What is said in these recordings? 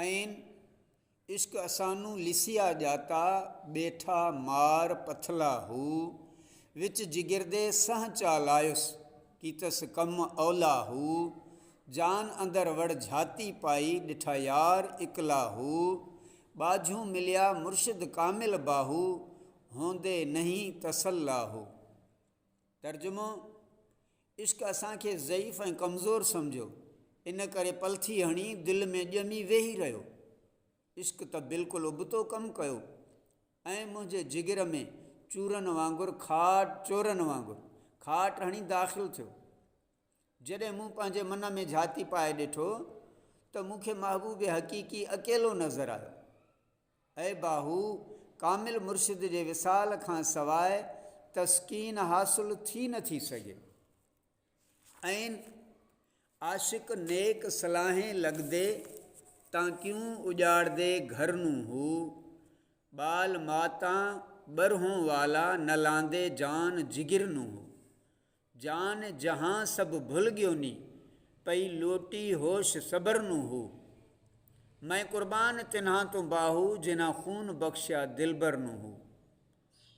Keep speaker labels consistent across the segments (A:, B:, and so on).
A: N इश्क असानू लिसिया जाता बेठा मार पथला हू विच जिगिरदे सह चालायुस कीतस कम औला हू जान अंदर वड़ झाती पाई डिठा यार इकला हू बाझू मिलिया मुर्शिद कामिल बाहू होंदे नहीं तसल्ला हो। तर्जुमो, इश्क असांखे ज़ईफ़ ऐं कमज़ोर सम्झो, इन करे पलथी हणी दिलि में ॼमी वेही रहियो। इश्क त बिल्कुलु उबतो कमु कयो ऐं मुंहिंजे जिगर में चूरनि वांगुरु चोरनि वांगुरु खाट हणी दाख़िल थियो। जॾहिं मूं पंहिंजे मन में झाती पाए ॾिठो त मूंखे महबूब हक़ीक़ी अकेलो नज़र आयो। ऐं बाहू कामिल मुर्शिद जे विसाल खां सवाइ तस्कीन हासिल थी न थी सघे। ऐं आशिक़ नेक सलाहें लॻदे ताकियूं उजाड़दे घर नूं हू बाल माता बरहों वाला न लांदे जान जिगिर नूं हो जान जहां सब भुल गयो नी पई लोटी होश सबर नूं हो मैं कुर्बान तिन्हां तो बाहू जिन्हां खून बख्शिया दिलबर नूं हो।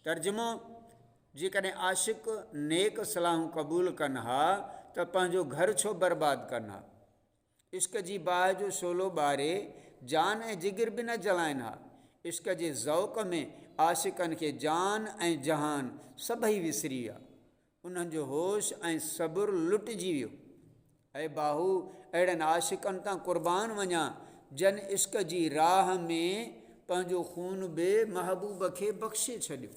A: तर्जुमो, जेकॾहिं आशिक़ नेक सलाहूं क़बूल कनि हा त पंहिंजो घर छो बर्बाद कनि हा। इश्क जी बाहि जो शोलो ॿारे जान ऐं जिगर बि न जलाइनि हा। इश्क जे ज़ौक़ में आशिक़नि खे जान ऐं जहान सभई विसरी विया। उन्हनि जो होश ऐं सबुर लुटिजी वियो। ऐं बाहू अहिड़नि आशिक़नि तां क़ुर्बान वञा जन इश्क जी राह में पंहिंजो खून बि महबूब खे बख़्शे छॾियो।